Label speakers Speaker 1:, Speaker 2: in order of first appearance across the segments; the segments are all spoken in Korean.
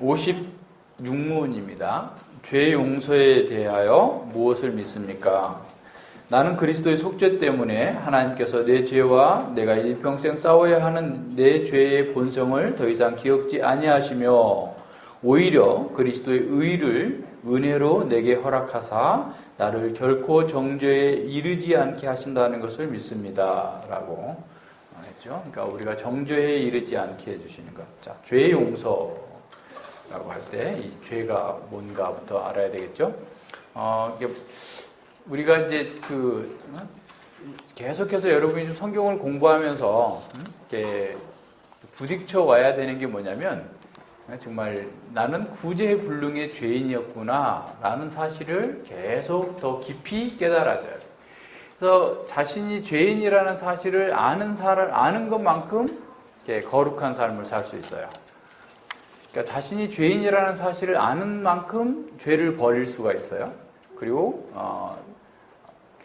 Speaker 1: 56문입니다. 죄 용서에 대하여 무엇을 믿습니까? 나는 그리스도의 속죄 때문에 하나님께서 내 죄와 내가 일평생 싸워야 하는 내 죄의 본성을 더 이상 기억지 아니하시며 오히려 그리스도의 의를 은혜로 내게 허락하사 나를 결코 정죄에 이르지 않게 하신다는 것을 믿습니다. 라고 했죠. 그러니까 우리가 정죄에 이르지 않게 해주시는 것. 자, 죄 용서라고 할 때 이 죄가 뭔가부터 알아야 되겠죠. 우리가 이제 계속해서 여러분이 좀 성경을 공부하면서 이렇게 부딪혀 와야 되는 게 뭐냐면 정말 나는 구제불능의 죄인이었구나 라는 사실을 계속 더 깊이 깨달아져요. 그래서 자신이 죄인이라는 사실을 아는 것만큼 거룩한 삶을 살 수 있어요. 그러니까 자신이 죄인이라는 사실을 아는 만큼 죄를 버릴 수가 있어요. 그리고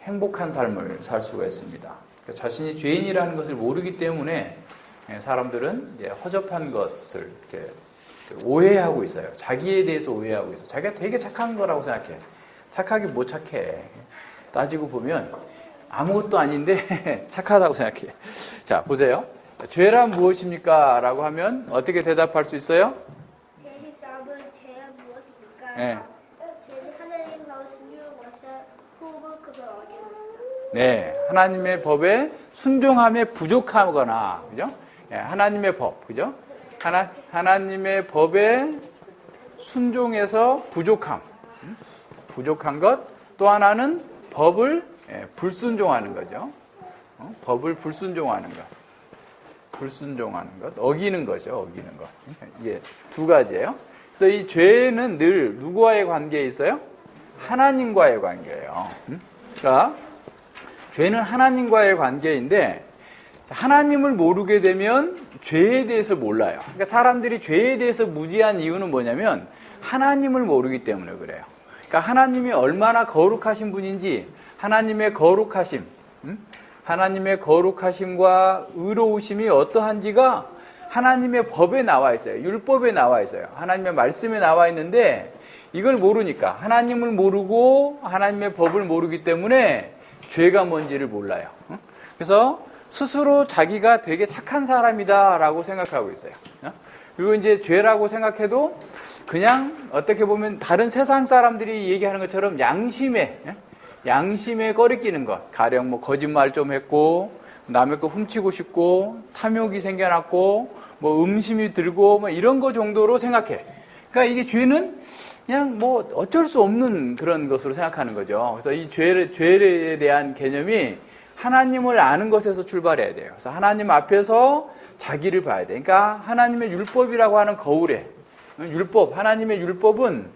Speaker 1: 행복한 삶을 살 수가 있습니다. 그러니까 자신이 죄인이라는 것을 모르기 때문에 사람들은 이제 허접한 것을 이렇게 오해하고 있어요. 자기에 대해서 오해하고 있어요. 자기가 되게 착한 거라고 생각해. 착하게 뭐 착해. 따지고 보면 아무것도 아닌데 착하다고 생각해. 자, 보세요. 죄란 무엇입니까? 라고 하면 어떻게 대답할 수 있어요?
Speaker 2: 죄의 잡은 죄가 무엇입니까?
Speaker 1: 네.
Speaker 2: 죄는 하나님 말씀을 호흡을 그걸 어기는
Speaker 1: 네, 하나님의 법에 순종함에 부족하거나, 그죠? 네, 하나님의 법, 그죠? 하나님의 법에 순종해서 부족한 것. 또 하나는 법을 불순종하는 거죠. 법을 불순종하는 것, 어기는 거죠. 어기는 것. 이게 두 가지예요. 그래서 이 죄는 늘 누구와의 관계에 있어요? 하나님과의 관계예요. 그러니까 죄는 하나님과의 관계인데 하나님을 모르게 되면 죄에 대해서 몰라요. 그러니까 사람들이 죄에 대해서 무지한 이유는 뭐냐면 하나님을 모르기 때문에 그래요. 그러니까 하나님이 얼마나 거룩하신 분인지 하나님의 거룩하심과 의로우심이 어떠한지가 하나님의 법에 나와 있어요. 율법에 나와 있어요. 하나님의 말씀에 나와 있는데 이걸 모르니까 하나님을 모르고 하나님의 법을 모르기 때문에 죄가 뭔지를 몰라요. 그래서 스스로 자기가 되게 착한 사람이다라고 생각하고 있어요. 그리고 이제 죄라고 생각해도 그냥 어떻게 보면 다른 세상 사람들이 얘기하는 것처럼 양심에 꺼리끼는 것. 가령 뭐 거짓말 좀 했고, 남의 거 훔치고 싶고, 탐욕이 생겨났고, 뭐 음심이 들고, 뭐 이런 거 정도로 생각해. 그러니까 이게 죄는 그냥 뭐 어쩔 수 없는 그런 것으로 생각하는 거죠. 그래서 이 죄에 대한 개념이 하나님을 아는 것에서 출발해야 돼요. 그래서 하나님 앞에서 자기를 봐야 돼. 그러니까 하나님의 율법이라고 하는 거울에 하나님의 율법은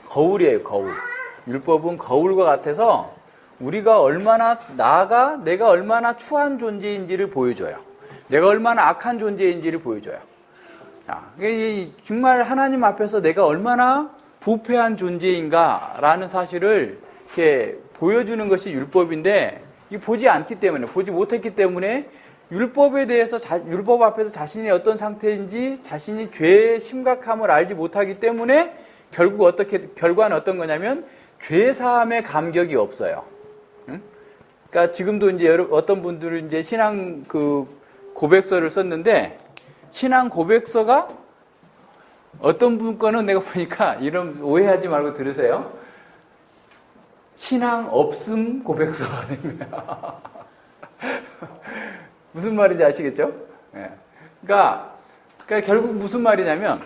Speaker 1: 거울이에요. 거울. 율법은 거울과 같아서 우리가 얼마나 내가 얼마나 추한 존재인지를 보여줘요. 내가 얼마나 악한 존재인지를 보여줘요. 정말 하나님 앞에서 내가 얼마나 부패한 존재인가라는 사실을 이렇게 보여주는 것이 율법인데 보지 못했기 때문에 율법 앞에서 자신이 어떤 상태인지 자신이 죄의 심각함을 알지 못하기 때문에 결과는 어떤 거냐면 죄 사함의 감격이 없어요. 그러니까 지금도 이제 어떤 분들은 이제 신앙 고백서를 썼는데 신앙 고백서가 어떤 분 거는 내가 보니까 이런 오해하지 말고 들으세요. 신앙 없음 고백서가 된 거야. 무슨 말인지 아시겠죠? 네. 그러니까 결국 무슨 말이냐면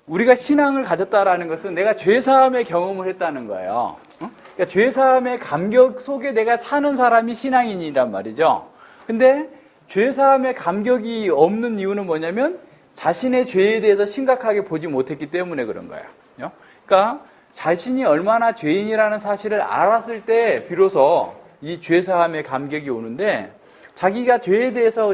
Speaker 1: 우리가 신앙을 가졌다라는 것은 내가 죄사함의 경험을 했다는 거예요. 그러니까 죄사함의 감격 속에 내가 사는 사람이 신앙인이란 말이죠. 근데 죄사함의 감격이 없는 이유는 뭐냐면 자신의 죄에 대해서 심각하게 보지 못했기 때문에 그런 거예요. 그러니까 자신이 얼마나 죄인이라는 사실을 알았을 때 비로소 이 죄사함의 감격이 오는데 자기가 죄에 대해서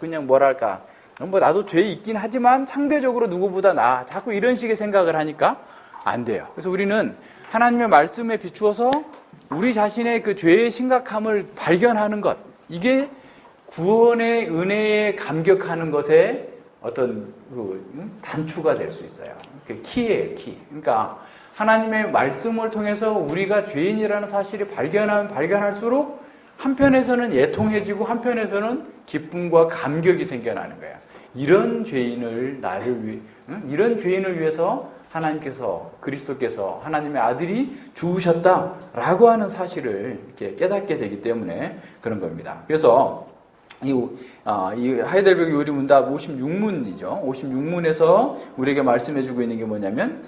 Speaker 1: 그냥 뭐랄까 뭐 나도 죄 있긴 하지만 상대적으로 누구보다 나아 자꾸 이런 식의 생각을 하니까 안 돼요. 그래서 우리는 하나님의 말씀에 비추어서 우리 자신의 그 죄의 심각함을 발견하는 것, 이게 구원의 은혜에 감격하는 것의 어떤 단추가 될 수 있어요. 그 키예요, 키. 그러니까 하나님의 말씀을 통해서 우리가 죄인이라는 사실을 발견하면 발견할수록 한편에서는 애통해지고 한편에서는 기쁨과 감격이 생겨나는 거야. 이런 죄인을 이런 죄인을 위해서 하나님께서 그리스도께서 하나님의 아들이 죽으셨다라고 하는 사실을 이렇게 깨닫게 되기 때문에 그런 겁니다. 그래서 이 하이델베르그 요리문답 56문이죠. 56문에서 우리에게 말씀해주고 있는 게 뭐냐면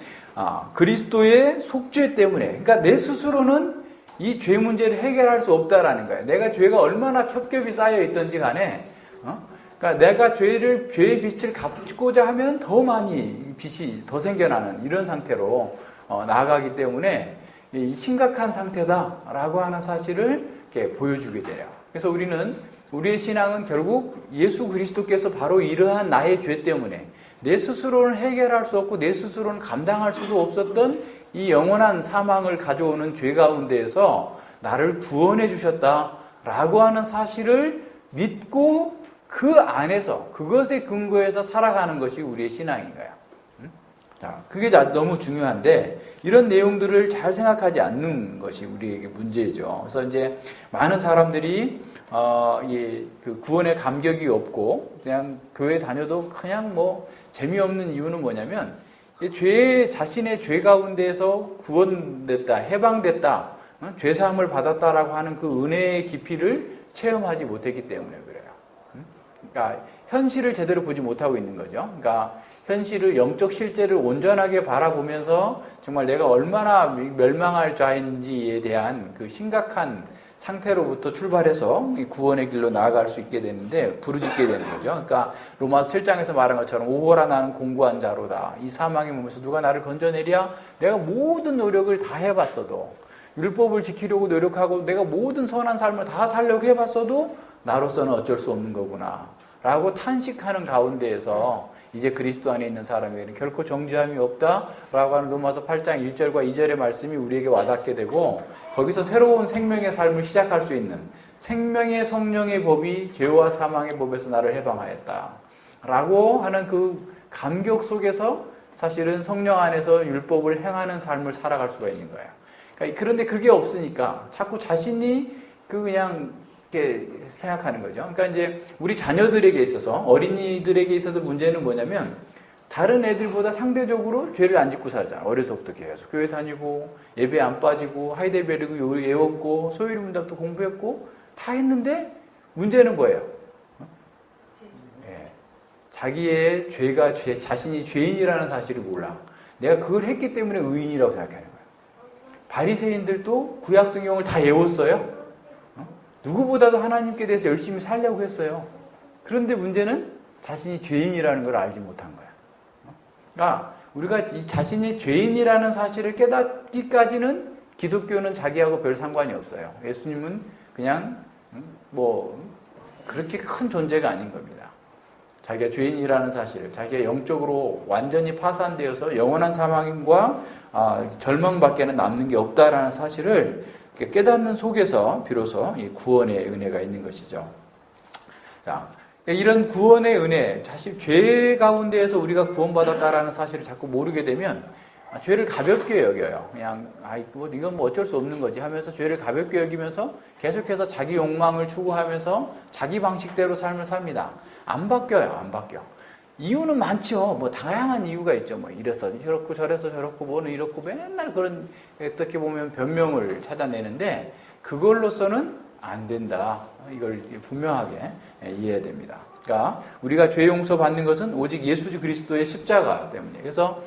Speaker 1: 그리스도의 속죄 때문에, 그러니까 내 스스로는 이 죄 문제를 해결할 수 없다라는 거예요. 내가 죄가 얼마나 겹겹이 쌓여 있든지 간에, 그러니까 내가 죄의 빛을 갚고자 하면 더 많이 빛이 더 생겨나는 이런 상태로 나아가기 때문에 심각한 상태다라고 하는 사실을 이렇게 보여주게 돼요. 그래서 우리의 신앙은 결국 예수 그리스도께서 바로 이러한 나의 죄 때문에 내 스스로는 해결할 수 없고 내 스스로는 감당할 수도 없었던 이 영원한 사망을 가져오는 죄 가운데에서 나를 구원해 주셨다라고 하는 사실을 믿고 그 안에서 그것에 근거해서 살아가는 것이 우리의 신앙인 거야. 자, 그게 너무 중요한데 이런 내용들을 잘 생각하지 않는 것이 우리에게 문제죠. 그래서 이제 많은 사람들이 그 구원의 감격이 없고 그냥 교회 다녀도 그냥 뭐 재미없는 이유는 뭐냐면 자신의 죄 가운데에서 구원됐다, 해방됐다, 죄사함을 받았다라고 하는 그 은혜의 깊이를 체험하지 못했기 때문에 그래요. 그러니까 현실을 제대로 보지 못하고 있는 거죠. 그러니까 현실을, 영적 실제를 온전하게 바라보면서 정말 내가 얼마나 멸망할 자인지에 대한 그 심각한 상태로부터 출발해서 구원의 길로 나아갈 수 있게 되는데 부르짖게 되는 거죠. 그러니까 로마서 7장에서 말한 것처럼 오호라 나는 공고한 자로다. 이 사망의 몸에서 누가 나를 건져내랴? 내가 모든 노력을 다 해봤어도, 율법을 지키려고 노력하고 내가 모든 선한 삶을 다 살려고 해봤어도 나로서는 어쩔 수 없는 거구나 라고 탄식하는 가운데에서 이제 그리스도 안에 있는 사람에게는 결코 정죄함이 없다라고 하는 로마서 8장 1절과 2절의 말씀이 우리에게 와닿게 되고 거기서 새로운 생명의 삶을 시작할 수 있는 생명의 성령의 법이 죄와 사망의 법에서 나를 해방하였다라고 하는 그 감격 속에서 사실은 성령 안에서 율법을 행하는 삶을 살아갈 수가 있는 거예요. 그러니까 그런데 그게 없으니까 자꾸 자신이 그냥 이렇게 생각하는 거죠. 그러니까 이제 우리 자녀들에게 있어서, 어린이들에게 있어서 문제는 뭐냐면 다른 애들보다 상대적으로 죄를 안 짓고 살잖아. 어려서부터 계속 교회 다니고 예배 안 빠지고 하이델베르그 외웠고 소유문답도 공부했고 다 했는데 문제는 뭐예요? 예. 자기의 죄가 자신이 죄인이라는 사실을 몰라. 내가 그걸 했기 때문에 의인이라고 생각하는 거예요. 바리새인들도 구약 성경을 다 외웠어요. 누구보다도 하나님께 대해서 열심히 살려고 했어요. 그런데 문제는 자신이 죄인이라는 걸 알지 못한 거야. 그러니까 우리가 이 자신이 죄인이라는 사실을 깨닫기까지는 기독교는 자기하고 별 상관이 없어요. 예수님은 그냥 그렇게 큰 존재가 아닌 겁니다. 자기가 죄인이라는 사실을, 자기가 영적으로 완전히 파산되어서 영원한 사망과 절망밖에는 남는 게 없다라는 사실을 깨닫는 속에서 비로소 이 구원의 은혜가 있는 것이죠. 자, 이런 구원의 은혜, 사실 죄 가운데에서 우리가 구원받았다라는 사실을 자꾸 모르게 되면 죄를 가볍게 여겨요. 그냥 이건 뭐 어쩔 수 없는 거지 하면서 죄를 가볍게 여기면서 계속해서 자기 욕망을 추구하면서 자기 방식대로 삶을 삽니다. 안 바뀌어요, 안 바뀌어. 이유는 많죠. 뭐 다양한 이유가 있죠. 뭐 이래서 저렇고 저래서 저렇고 뭐는 이렇고 맨날 그런 어떻게 보면 변명을 찾아내는데 그걸로서는 안 된다. 이걸 분명하게 이해해야 됩니다. 그러니까 우리가 죄 용서 받는 것은 오직 예수 그리스도의 십자가 때문에. 그래서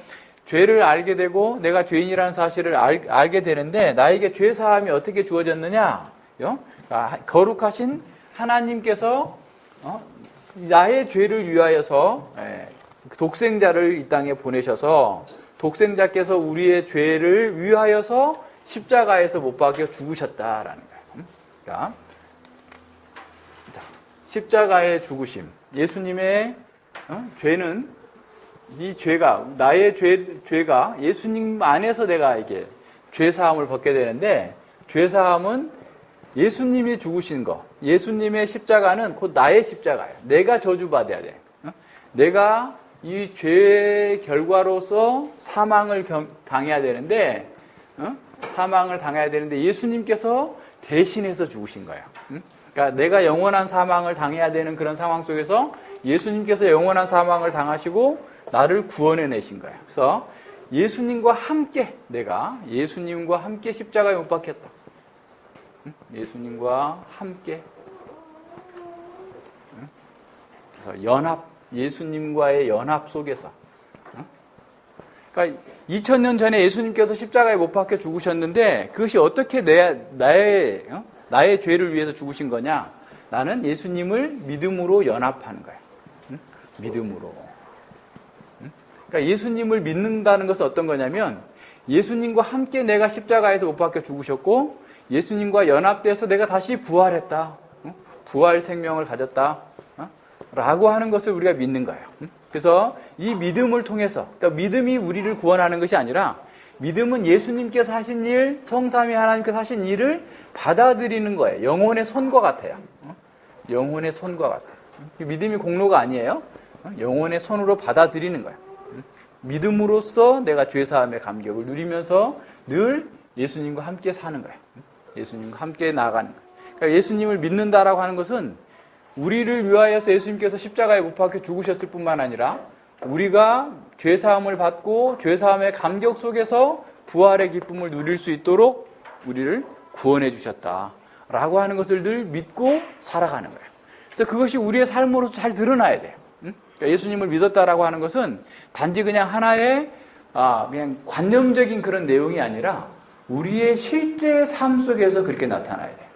Speaker 1: 죄를 알게 되고 내가 죄인이라는 사실을 알게 되는데 나에게 죄 사함이 어떻게 주어졌느냐? 그러니까 거룩하신 하나님께서 나의 죄를 위하여서 독생자를 이 땅에 보내셔서 독생자께서 우리의 죄를 위하여서 십자가에서 못 박혀 죽으셨다라는 거예요. 그러니까 십자가의 죽으심, 예수님의 죄는 이 죄가 나의 죄가 예수님 안에서 내가 이게 죄 사함을 받게 되는데 죄 사함은 예수님이 죽으신 거, 예수님의 십자가는 곧 나의 십자가예요. 내가 저주받아야 돼. 내가 이 죄의 결과로서 사망을 당해야 되는데, 사망을 당해야 되는데 예수님께서 대신해서 죽으신 거예요. 그러니까 내가 영원한 사망을 당해야 되는 그런 상황 속에서 예수님께서 영원한 사망을 당하시고 나를 구원해내신 거예요. 그래서 예수님과 함께, 내가 예수님과 함께 십자가에 못 박혔다. 예수님과 함께. 그래서 연합, 예수님과의 연합 속에서. 그러니까 2000년 전에 예수님께서 십자가에 못 박혀 죽으셨는데 그것이 어떻게 나의 죄를 위해서 죽으신 거냐? 나는 예수님을 믿음으로 연합하는 거야. 믿음으로. 그러니까 예수님을 믿는다는 것은 어떤 거냐면 예수님과 함께 내가 십자가에서 못 박혀 죽으셨고 예수님과 연합돼서 내가 다시 부활했다. 부활 생명을 가졌다. 라고 하는 것을 우리가 믿는 거예요. 그래서 이 믿음을 통해서, 그러니까 믿음이 우리를 구원하는 것이 아니라 믿음은 예수님께서 하신 일, 성삼위 하나님께서 하신 일을 받아들이는 거예요. 영혼의 손과 같아요. 영혼의 손과 같아요. 믿음이 공로가 아니에요. 영혼의 손으로 받아들이는 거예요. 믿음으로써 내가 죄사함의 감격을 누리면서 늘 예수님과 함께 사는 거예요. 예수님과 함께 나아가는 거예요. 그러니까 예수님을 믿는다라고 하는 것은 우리를 위하여서 예수님께서 십자가에 못 박혀 죽으셨을 뿐만 아니라 우리가 죄사함을 받고 죄사함의 감격 속에서 부활의 기쁨을 누릴 수 있도록 우리를 구원해 주셨다라고 하는 것을 늘 믿고 살아가는 거예요. 그래서 그것이 우리의 삶으로 잘 드러나야 돼요. 그러니까 예수님을 믿었다라고 하는 것은 단지 그냥 하나의 그냥 관념적인 그런 내용이 아니라 우리의 실제 삶 속에서 그렇게 나타나야 돼요.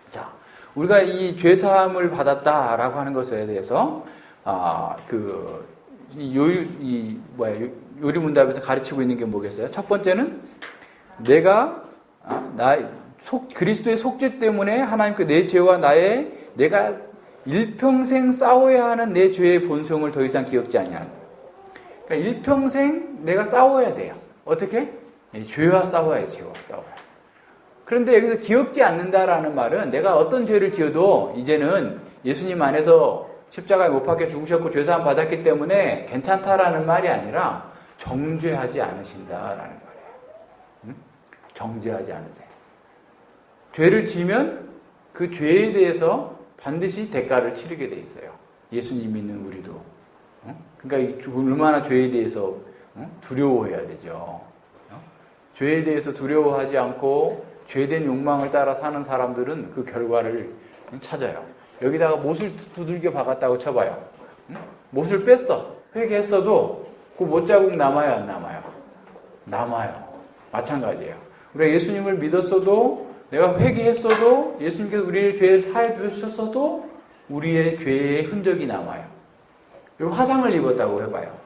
Speaker 1: 자, 우리가 이 죄사함을 받았다라고 하는 것에 대해서 요리문답에서 가르치고 있는 게 뭐겠어요? 첫 번째는 내가 그리스도의 속죄 때문에 하나님께 내 죄와 내가 일평생 싸워야 하는 내 죄의 본성을 더 이상 기억지 아니하는. 그러니까 일평생 내가 싸워야 돼요. 어떻게? 죄와 싸워야 죄와 싸워야. 그런데 여기서 기억지 않는다라는 말은 내가 어떤 죄를 지어도 이제는 예수님 안에서 십자가에 못 박혀 죽으셨고 죄사함 받았기 때문에 괜찮다라는 말이 아니라 정죄하지 않으신다라는 거예요. 정죄하지 않으세요. 죄를 지면 그 죄에 대해서 반드시 대가를 치르게 돼 있어요. 예수님 믿는 우리도. 그러니까 얼마나 죄에 대해서 두려워해야 되죠. 죄에 대해서 두려워하지 않고 죄된 욕망을 따라 사는 사람들은 그 결과를 찾아요. 여기다가 못을 두들겨 박았다고 쳐봐요. 못을 뺐어. 회개했어도 그 못자국 남아요, 안 남아요? 남아요. 마찬가지예요. 우리가 예수님을 믿었어도 내가 회개했어도 예수님께서 우리의 죄를 사해 주셨어도 우리의 죄의 흔적이 남아요. 여기 화상을 입었다고 해봐요.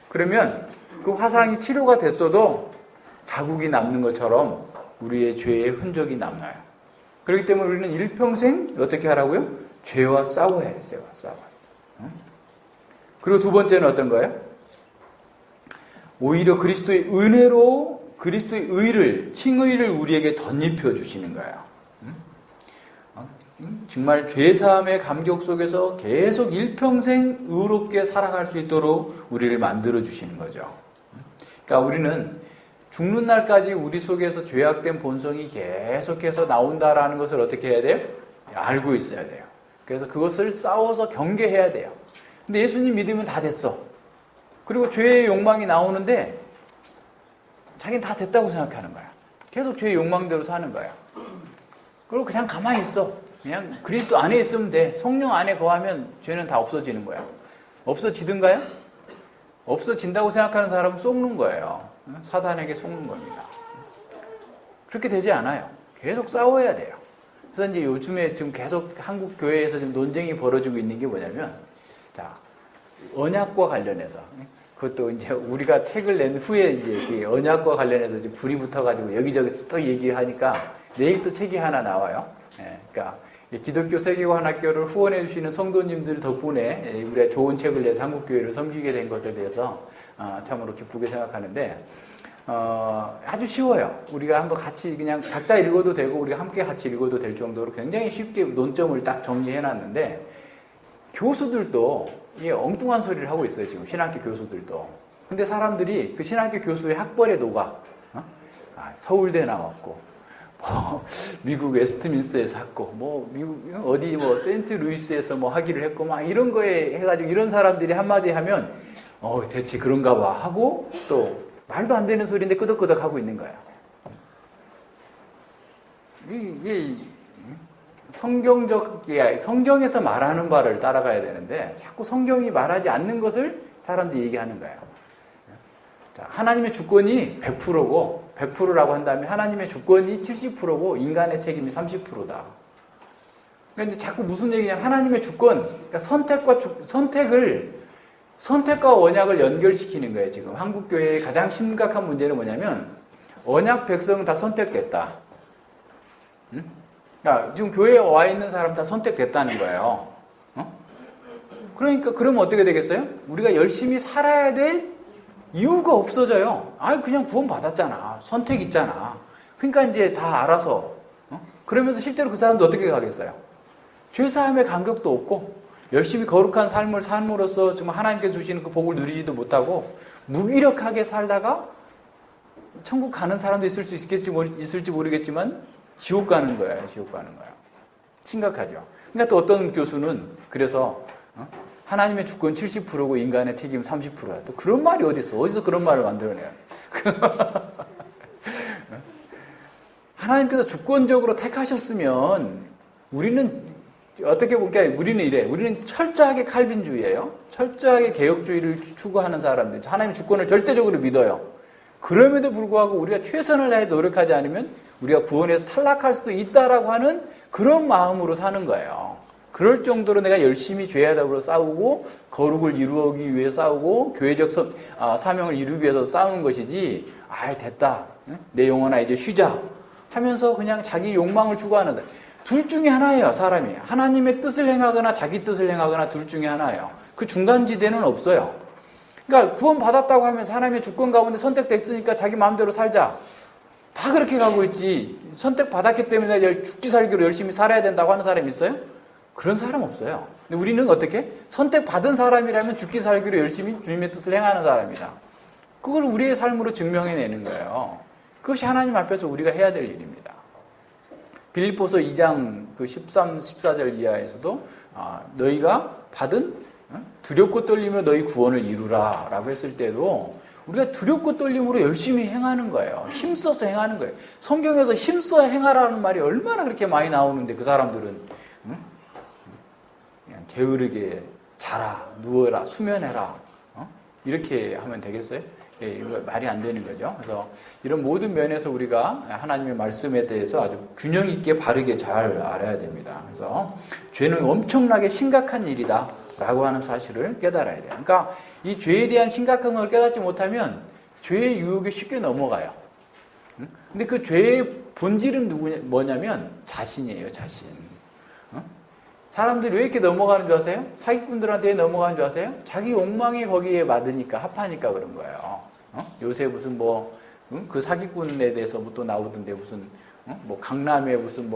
Speaker 1: 그러면 그 화상이 치료가 됐어도 자국이 남는 것처럼 우리의 죄의 흔적이 남아요. 그렇기 때문에 우리는 일평생 어떻게 하라고요? 죄와 싸워야 해요. 죄와 싸워요. 그리고 두 번째는 어떤 거예요? 오히려 그리스도의 은혜로 그리스도의 의를, 칭의를 우리에게 덧입혀 주시는 거예요. 정말 죄사함의 감격 속에서 계속 일평생 의롭게 살아갈 수 있도록 우리를 만들어 주시는 거죠. 그러니까 우리는 죽는 날까지 우리 속에서 죄악된 본성이 계속해서 나온다라는 것을 어떻게 해야 돼요? 알고 있어야 돼요. 그래서 그것을 싸워서 경계해야 돼요. 근데 예수님 믿으면 다 됐어. 그리고 죄의 욕망이 나오는데 자기는 다 됐다고 생각하는 거야. 계속 죄의 욕망대로 사는 거야. 그리고 그냥 가만히 있어. 그냥 그리스도 안에 있으면 돼. 성령 안에 거하면 죄는 다 없어지는 거야. 없어지든가요? 없어진다고 생각하는 사람은 속는 거예요. 사단에게 속는 겁니다. 그렇게 되지 않아요. 계속 싸워야 돼요. 그래서 이제 요즘에 지금 계속 한국 교회에서 지금 논쟁이 벌어지고 있는 게 뭐냐면, 자, 언약과 관련해서, 그것도 이제 우리가 책을 낸 후에 이제 언약과 관련해서 이제 불이 붙어가지고 여기저기서 또 얘기하니까 내일 또 책이 하나 나와요. 그러니까 기독교 세계관학교를 후원해 주시는 성도님들 덕분에 우리가 좋은 책을 내서 한국교회를 섬기게 된 것에 대해서 참으로 기쁘게 생각하는데, 아주 쉬워요. 우리가 한번 같이 그냥 각자 읽어도 되고 우리가 함께 같이 읽어도 될 정도로 굉장히 쉽게 논점을 딱 정리해 놨는데, 교수들도 이 엉뚱한 소리를 하고 있어요. 지금 신학교 교수들도. 근데 사람들이 그 신학교 교수의 학벌에 녹아. 서울대 나왔고, 뭐 미국 웨스트민스터에서 했고, 뭐 미국 어디 뭐 세인트루이스에서 뭐 학위를 했고, 막 이런 거에 해가지고 이런 사람들이 한마디 하면 대체 그런가 봐 하고 또 말도 안 되는 소리인데 끄덕끄덕 하고 있는 거야. 이게 성경에서 말하는 바를 따라가야 되는데 자꾸 성경이 말하지 않는 것을 사람들이 얘기하는 거예요. 자, 하나님의 주권이 100%고 100%라고 한다면 하나님의 주권이 70%고 인간의 책임이 30%다. 그러니까 이제 자꾸 무슨 얘기냐면 하나님의 주권, 그러니까 선택과 언약을 연결시키는 거예요. 지금 한국 교회의 가장 심각한 문제는 뭐냐면 언약 백성은 다 선택됐다. 응? 그러니까 지금 교회에 와 있는 사람 다 선택됐다는 거예요. 그러니까 그러면 어떻게 되겠어요? 우리가 열심히 살아야 될 이유가 없어져요. 그냥 구원 받았잖아. 선택 있잖아. 그러니까 이제 다 알아서. 그러면서 실제로 그 사람도 어떻게 가겠어요? 죄사함의 간격도 없고, 열심히 거룩한 삶을 삶으로써 정말 하나님께서 주시는 그 복을 누리지도 못하고, 무기력하게 살다가 천국 가는 사람도 있을지 모르겠지만, 지옥 가는 거예요. 지옥 가는 거예요. 심각하죠. 그러니까 또 어떤 교수는 그래서, 하나님의 주권 70%고 인간의 책임 30%야. 또 그런 말이 어디서 그런 말을 만들어내요. 하나님께서 주권적으로 택하셨으면 우리는 어떻게 보니까 우리는 이래. 우리는 철저하게 칼빈주의예요. 철저하게 개혁주의를 추구하는 사람들. 하나님의 주권을 절대적으로 믿어요. 그럼에도 불구하고 우리가 최선을 다해 노력하지 않으면 우리가 구원에서 탈락할 수도 있다라고 하는 그런 마음으로 사는 거예요. 그럴 정도로 내가 열심히 죄와 더불어 싸우고 거룩을 이루기 위해 싸우고 교회적 사명을 이루기 위해서 싸우는 것이지 됐다. 내 영혼아 이제 쉬자 하면서 그냥 자기 욕망을 추구하는 둘 중에 하나예요. 사람이. 하나님의 뜻을 행하거나 자기 뜻을 행하거나 둘 중에 하나예요. 그 중간지대는 없어요. 그러니까 구원 받았다고 하면서 하나님의 주권 가운데 선택됐으니까 자기 마음대로 살자. 다 그렇게 가고 있지. 선택받았기 때문에 죽기 살기로 열심히 살아야 된다고 하는 사람이 있어요? 그런 사람 없어요. 근데 우리는 어떻게? 선택받은 사람이라면 죽기 살기로 열심히 주님의 뜻을 행하는 사람이다. 그걸 우리의 삶으로 증명해내는 거예요. 그것이 하나님 앞에서 우리가 해야 될 일입니다. 빌립보서 2장 그 13, 14절 이하에서도 너희가 받은 두렵고 떨림으로 너희 구원을 이루라 라고 했을 때도 우리가 두렵고 떨림으로 열심히 행하는 거예요. 힘써서 행하는 거예요. 성경에서 힘써 행하라는 말이 얼마나 그렇게 많이 나오는데 그 사람들은 그냥 게으르게 자라, 누워라, 수면해라 이렇게 하면 되겠어요? 이거 말이 안 되는 거죠. 그래서 이런 모든 면에서 우리가 하나님의 말씀에 대해서 아주 균형 있게 바르게 잘 알아야 됩니다. 그래서 죄는 엄청나게 심각한 일이다라고 하는 사실을 깨달아야 돼요. 그러니까 이 죄에 대한 심각한 걸 깨닫지 못하면 죄의 유혹에 쉽게 넘어가요. 근데 그 죄의 본질은 뭐냐면 자신이에요, 자신. 사람들이 왜 이렇게 넘어가는 줄 아세요? 사기꾼들한테 왜 넘어가는 줄 아세요? 자기 욕망이 거기에 맞으니까, 합하니까 그런 거예요. 요새 무슨 그 사기꾼에 대해서 또 나오던데 무슨, 강남에 무슨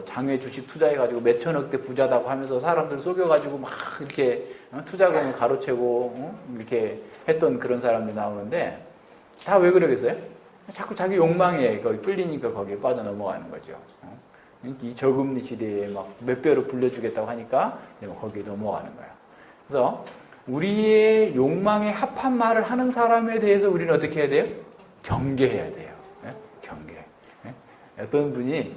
Speaker 1: 장외 주식 투자해가지고 몇천억대 부자다고 하면서 사람들 속여가지고 막 이렇게 투자금을 가로채고, 이렇게 했던 그런 사람들이 나오는데, 다 왜 그러겠어요? 자꾸 자기 욕망에 거기 끌리니까 거기에 빠져 넘어가는 거죠. 이 저금리 시대에 막 몇 배로 불려주겠다고 하니까 거기에 넘어가는 거야. 그래서 우리의 욕망에 합한 말을 하는 사람에 대해서 우리는 어떻게 해야 돼요? 경계해야 돼요. 경계. 어떤 분이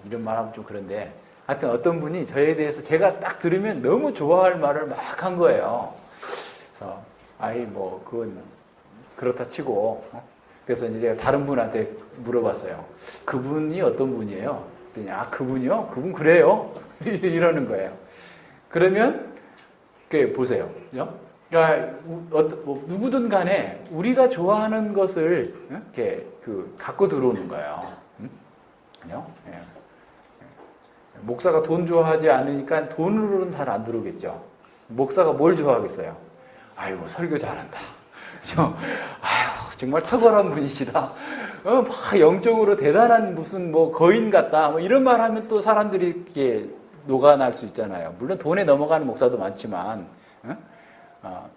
Speaker 1: 이런 말하면 좀 그런데 하여튼 어떤 분이 저에 대해서 제가 딱 들으면 너무 좋아할 말을 막 한 거예요. 그래서 그건 그렇다 치고 그래서 이제 제가 다른 분한테 물어봤어요. 그분이 어떤 분이에요? 그분이요? 그분 그래요? 이러는 거예요. 그러면, 보세요. 그러니까, 누구든 간에 우리가 좋아하는 것을, 이렇게, 갖고 들어오는 거예요. 그죠? 예. 목사가 돈 좋아하지 않으니까 돈으로는 잘 안 들어오겠죠. 목사가 뭘 좋아하겠어요? 설교 잘한다. 정말 탁월한 분이시다. 막 영적으로 대단한 무슨 거인 같다. 이런 말 하면 또 사람들이 이렇게 녹아날 수 있잖아요. 물론 돈에 넘어가는 목사도 많지만,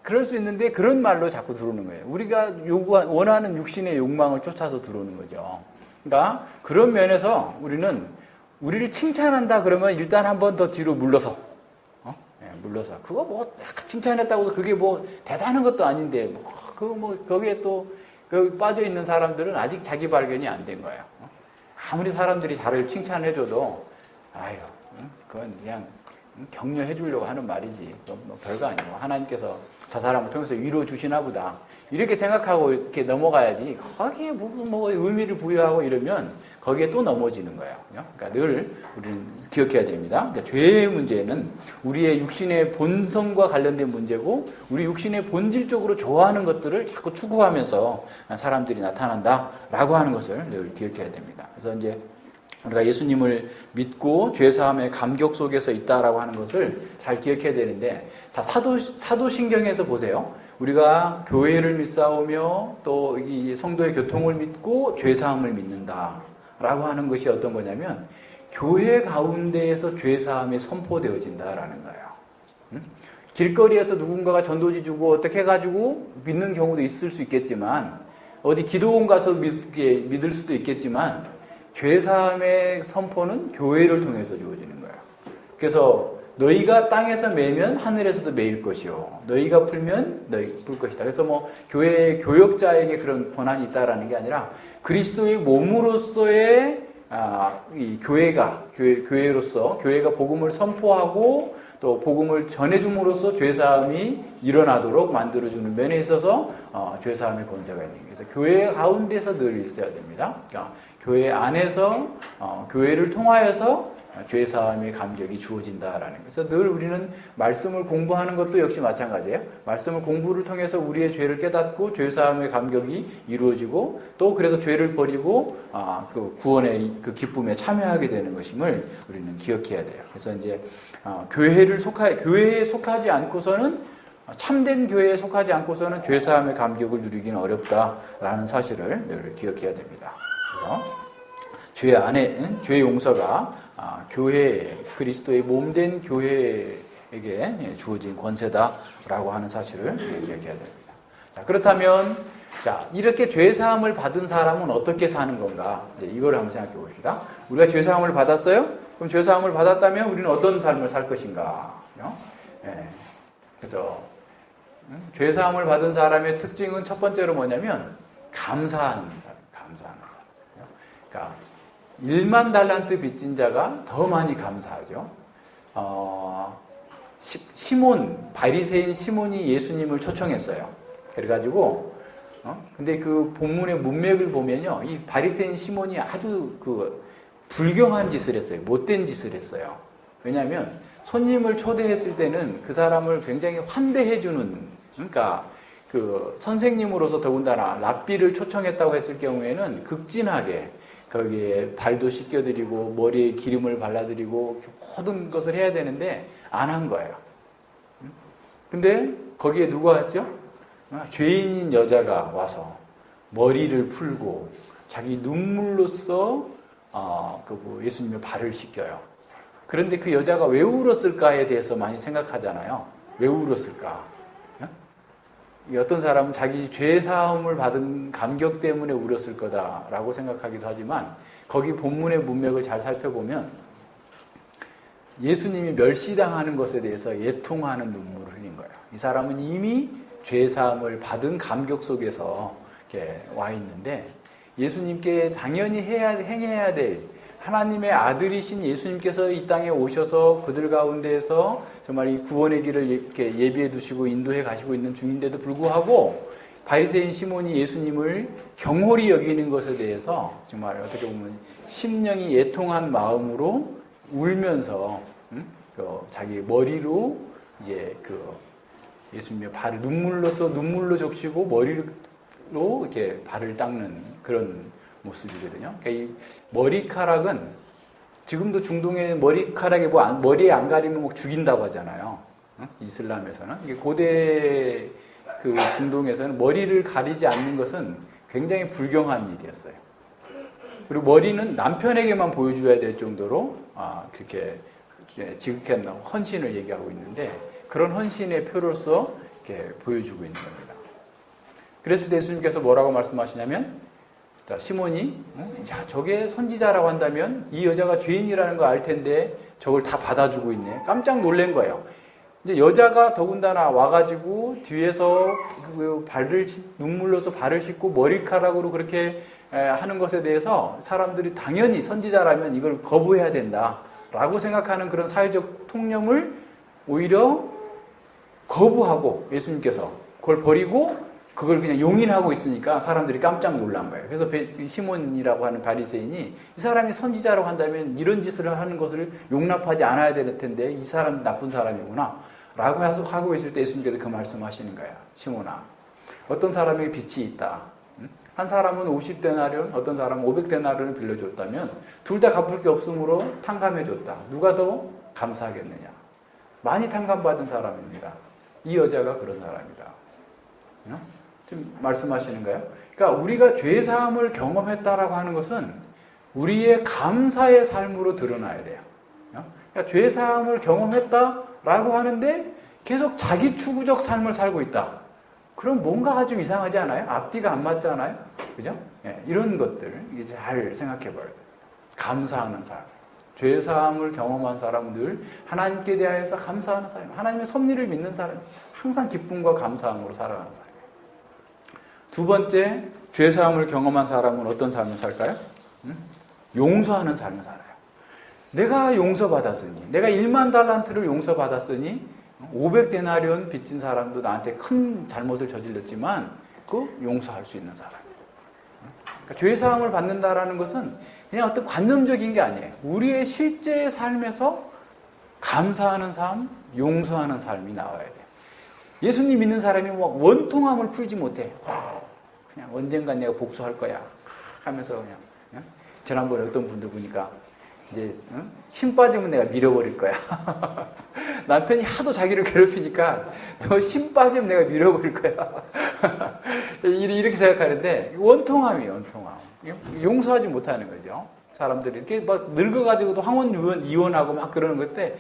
Speaker 1: 그럴 수 있는데 그런 말로 자꾸 들어오는 거예요. 우리가 원하는 육신의 욕망을 쫓아서 들어오는 거죠. 그러니까 그런 면에서 우리를 칭찬한다 그러면 일단 한 번 더 뒤로 물러서, 물러서. 그거 뭐 칭찬했다고 해서 그게 뭐 대단한 것도 아닌데, 거기에 또 빠져 있는 사람들은 아직 자기 발견이 안 된 거예요. 아무리 사람들이 자를 칭찬해줘도, 아유, 그건 그냥 격려해 주려고 하는 말이지. 뭐 별거 아니고 하나님께서 저 사람을 통해서 위로 주시나 보다. 이렇게 생각하고 이렇게 넘어가야지. 거기에 무슨 뭐 의미를 부여하고 이러면 거기에 또 넘어지는 거예요. 그러니까 늘 우리는 기억해야 됩니다. 그러니까 죄의 문제는 우리의 육신의 본성과 관련된 문제고, 우리 육신의 본질적으로 좋아하는 것들을 자꾸 추구하면서 사람들이 나타난다라고 하는 것을 늘 기억해야 됩니다. 그래서 이제 우리가 예수님을 믿고 죄사함의 감격 속에서 있다라고 하는 것을 잘 기억해야 되는데, 자, 사도신경에서 보세요. 우리가 교회를 믿사오며 또 이 성도의 교통을 믿고 죄사함을 믿는다라고 하는 것이 어떤 거냐면, 교회 가운데에서 죄사함이 선포되어진다라는 거예요. 길거리에서 누군가가 전도지 주고 어떻게 해가지고 믿는 경우도 있을 수 있겠지만, 어디 기도원 가서 믿을 수도 있겠지만, 죄사함의 선포는 교회를 통해서 주어지는 거예요. 그래서 너희가 땅에서 매면 하늘에서도 매일 것이요, 너희가 풀면 너희 풀 것이다. 그래서 뭐 교회 교역자에게 그런 권한이 있다라는 게 아니라, 그리스도의 몸으로서의 이 교회로서 교회가 복음을 선포하고 또 복음을 전해줌으로써 죄사함이 일어나도록 만들어주는 면에 있어서 죄사함의 권세가 있는 거예요. 그래서 교회 가운데서 늘 있어야 됩니다. 그러니까 교회 안에서 교회를 통하여서 죄사함의 감격이 주어진다라는 거예요. 그래서 늘 우리는 말씀을 공부하는 것도 역시 마찬가지예요. 말씀을 공부를 통해서 우리의 죄를 깨닫고 죄사함의 감격이 이루어지고, 또 그래서 죄를 버리고 그 구원의 그 기쁨에 참여하게 되는 것임을 우리는 기억해야 돼요. 그래서 이제 교회에 속하지 않고서는, 참된 교회에 속하지 않고서는 죄사함의 감격을 누리기는 어렵다라는 사실을 늘 기억해야 됩니다. 그래서 죄 용서가 교회, 그리스도의 몸된 교회에게 주어진 권세다라고 하는 사실을 기억해야 됩니다. 자, 그렇다면, 자, 이렇게 죄사함을 받은 사람은 어떻게 사는 건가? 이제 이걸 한번 생각해 봅시다. 우리가 죄사함을 받았어요? 그럼 죄사함을 받았다면 우리는 어떤 삶을 살 것인가? 그래서 죄사함을 받은 사람의 특징은 첫 번째로 뭐냐면 감사하는 사람. 그러니까 1만 달란트 빚진 자가 더 많이 감사하죠. 바리새인 시몬이 예수님을 초청했어요. 그래가지고 근데 그 본문의 문맥을 보면요, 이 바리새인 시몬이 아주 불경한 짓을 했어요. 못된 짓을 했어요. 왜냐하면 손님을 초대했을 때는 그 사람을 굉장히 환대해주는, 그러니까 그 선생님으로서 더군다나 랍비를 초청했다고 했을 경우에는 극진하게 거기에 발도 씻겨드리고 머리에 기름을 발라드리고 모든 것을 해야 되는데 안 한 거예요. 근데 거기에 누가 왔죠? 죄인인 여자가 와서 머리를 풀고 자기 눈물로써 예수님의 발을 씻겨요. 그런데 그 여자가 왜 울었을까에 대해서 많이 생각하잖아요. 왜 울었을까? 어떤 사람은 자기 죄 사함을 받은 감격 때문에 울었을 거다라고 생각하기도 하지만, 거기 본문의 문맥을 잘 살펴보면 예수님이 멸시당하는 것에 대해서 애통하는 눈물을 흘린 거예요. 이 사람은 이미 죄 사함을 받은 감격 속에서 이렇게 와 있는데, 예수님께 당연히 행해야 될 하나님의 아들이신 예수님께서 이 땅에 오셔서 그들 가운데에서 정말 이 구원의 길을 이렇게 예비해 두시고 인도해 가시고 있는 중인데도 불구하고, 바리새인 시몬이 예수님을 경홀히 여기는 것에 대해서 정말 어떻게 보면 심령이 애통한 마음으로 울면서 자기 머리로 이제 예수님의 발을 눈물로 적시고 머리로 이렇게 발을 닦는 그런 모습이거든요. 그러니까 이 머리카락은 지금도 중동의 머리카락에 머리에 안 가리면 막 죽인다고 하잖아요. 이슬람에서는. 이게 고대 그 중동에서는 머리를 가리지 않는 것은 굉장히 불경한 일이었어요. 그리고 머리는 남편에게만 보여줘야 될 정도로 그렇게 지극한 헌신을 얘기하고 있는데 그런 헌신의 표로서 이렇게 보여주고 있는 겁니다. 그래서 예수님께서 뭐라고 말씀하시냐면 자, 시몬이 자, 저게 선지자라고 한다면 이 여자가 죄인이라는 거 알 텐데 저걸 다 받아주고 있네. 깜짝 놀란 거예요. 이제 여자가 더군다나 와가지고 뒤에서 눈물로서 발을 씻고 머리카락으로 그렇게 하는 것에 대해서 사람들이 당연히 선지자라면 이걸 거부해야 된다라고 생각하는 그런 사회적 통념을 오히려 거부하고 예수님께서 그걸 버리고 그걸 그냥 용인하고 있으니까 사람들이 깜짝 놀란 거예요. 그래서 시몬이라고 하는 바리새인이 이 사람이 선지자라고 한다면 이런 짓을 하는 것을 용납하지 않아야 될 텐데 이 사람 나쁜 사람이구나 라고 하고 있을 때 예수님께서 그 말씀하시는 거예요. 시몬아, 어떤 사람에게 빚이 있다. 한 사람은 50데나리온, 어떤 사람은 500데나리온을 빌려줬다면 둘 다 갚을 게 없으므로 탕감해줬다. 누가 더 감사하겠느냐. 많이 탕감받은 사람입니다. 이 여자가 그런 사람이다. 지금 말씀하시는 거예요. 그러니까 우리가 죄사함을 경험했다라고 하는 것은 우리의 감사의 삶으로 드러나야 돼요. 그러니까 죄사함을 경험했다라고 하는데 계속 자기 추구적 삶을 살고 있다. 그럼 뭔가가 좀 이상하지 않아요? 앞뒤가 안 맞지 않아요? 그죠? 이런 것들 이제 잘 생각해 봐야 돼요. 감사하는 삶. 죄사함을 경험한 사람들, 하나님께 대하여서 감사하는 사람, 하나님의 섭리를 믿는 사람, 항상 기쁨과 감사함으로 살아가는 사람. 두 번째, 죄사함을 경험한 사람은 어떤 삶을 살까요? 용서하는 삶을 살아요. 내가 용서받았으니, 내가 1만 달란트를 용서받았으니 500데나리온 빚진 사람도 나한테 큰 잘못을 저질렀지만 그 용서할 수 있는 사람. 그러니까 죄사함을 받는다라는 것은 그냥 어떤 관념적인 게 아니에요. 우리의 실제 삶에서 감사하는 삶, 용서하는 삶이 나와야 돼요. 예수님 믿는 사람이 막 원통함을 풀지 못해. 그냥 언젠간 내가 복수할 거야 하면서 그냥 지난번에 어떤 분들 보니까 이제 힘 빠지면 내가 밀어버릴 거야. 남편이 하도 자기를 괴롭히니까 너 힘 빠지면 내가 밀어버릴 거야. 이렇게 생각하는데 원통함이에요. 원통함. 용서하지 못하는 거죠. 사람들이 이렇게 막 늙어가지고도 황혼 이혼하고 막 그러는 건데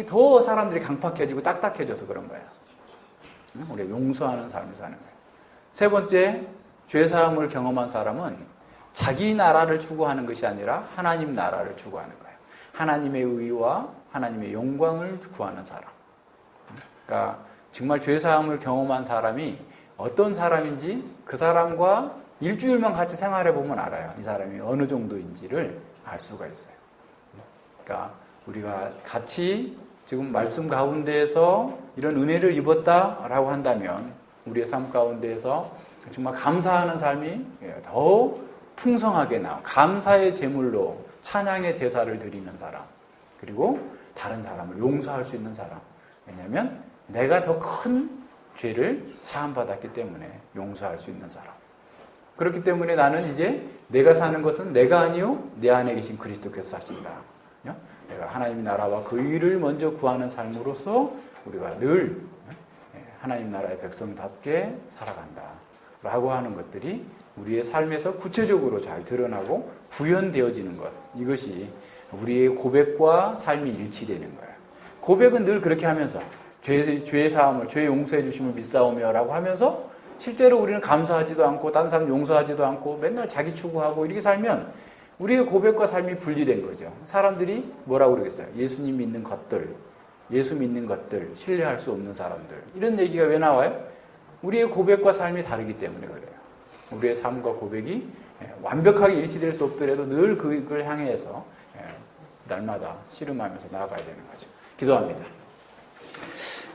Speaker 1: 더 사람들이 강팍해지고 딱딱해져서 그런 거예요. 우리가 용서하는 삶을 사는 거예요. 세 번째, 죄사함을 경험한 사람은 자기 나라를 추구하는 것이 아니라 하나님 나라를 추구하는 거예요. 하나님의 의와 하나님의 영광을 구하는 사람. 그러니까 정말 죄사함을 경험한 사람이 어떤 사람인지 그 사람과 일주일만 같이 생활해 보면 알아요. 이 사람이 어느 정도인지를 알 수가 있어요. 그러니까 우리가 같이 지금 말씀 가운데에서 이런 은혜를 입었다라고 한다면 우리의 삶 가운데에서 정말 감사하는 삶이 더 풍성하게 나와 감사의 제물로 찬양의 제사를 드리는 사람, 그리고 다른 사람을 용서할 수 있는 사람. 왜냐하면 내가 더 큰 죄를 사함받았기 때문에 용서할 수 있는 사람. 그렇기 때문에 나는 이제 내가 사는 것은 내가 아니요 내 안에 계신 그리스도께서 사신다. 내가 하나님 나라와 그 의를 먼저 구하는 삶으로서 우리가 늘 하나님 나라의 백성답게 살아간다 라고 하는 것들이 우리의 삶에서 구체적으로 잘 드러나고 구현되어지는 것, 이것이 우리의 고백과 삶이 일치되는 거예요. 고백은 늘 그렇게 하면서 죄 사함을, 죄 용서해 주심을 믿사오며 라고 하면서 실제로 우리는 감사하지도 않고 딴 사람 용서하지도 않고 맨날 자기 추구하고 이렇게 살면 우리의 고백과 삶이 분리된 거죠. 사람들이 뭐라고 그러겠어요? 예수님 믿는 것들, 예수 믿는 것들, 신뢰할 수 없는 사람들. 이런 얘기가 왜 나와요? 우리의 고백과 삶이 다르기 때문에 그래요. 우리의 삶과 고백이 완벽하게 일치될 수 없더라도 늘 그걸 향해서 날마다 씨름하면서 나아가야 되는 거죠. 기도합니다.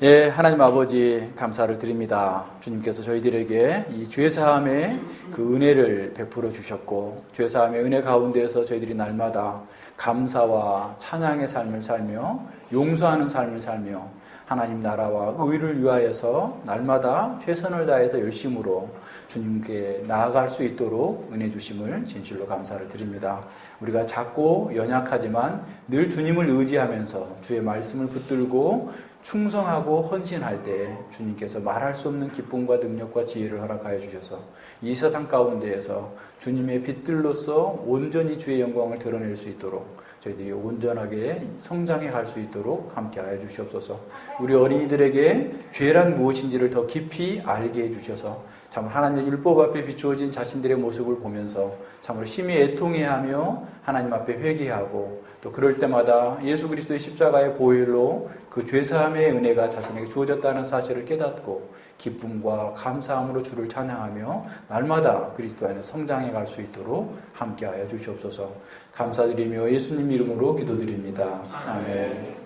Speaker 1: 예, 하나님 아버지 감사를 드립니다. 주님께서 저희들에게 이 죄사함의 그 은혜를 베풀어 주셨고 죄사함의 은혜 가운데에서 저희들이 날마다 감사와 찬양의 삶을 살며 용서하는 삶을 살며 하나님 나라와 의를 위하여서 날마다 최선을 다해서 열심으로 주님께 나아갈 수 있도록 은혜 주심을 진실로 감사를 드립니다. 우리가 작고 연약하지만 늘 주님을 의지하면서 주의 말씀을 붙들고 충성하고 헌신할 때 주님께서 말할 수 없는 기쁨과 능력과 지혜를 허락하여 주셔서 이 세상 가운데에서 주님의 빛들로서 온전히 주의 영광을 드러낼 수 있도록 저희들이 온전하게 성장해 갈 수 있도록 함께하여 주시옵소서. 우리 어린이들에게 죄란 무엇인지를 더 깊이 알게 해주셔서 참으로 하나님 율법 앞에 비추어진 자신들의 모습을 보면서 참으로 심히 애통해하며 하나님 앞에 회개하고 또 그럴 때마다 예수 그리스도의 십자가의 보혈로 그 죄사함의 은혜가 자신에게 주어졌다는 사실을 깨닫고 기쁨과 감사함으로 주를 찬양하며 날마다 그리스도 안에 성장해 갈 수 있도록 함께하여 주시옵소서. 감사드리며 예수님 이름으로 기도드립니다. 아멘.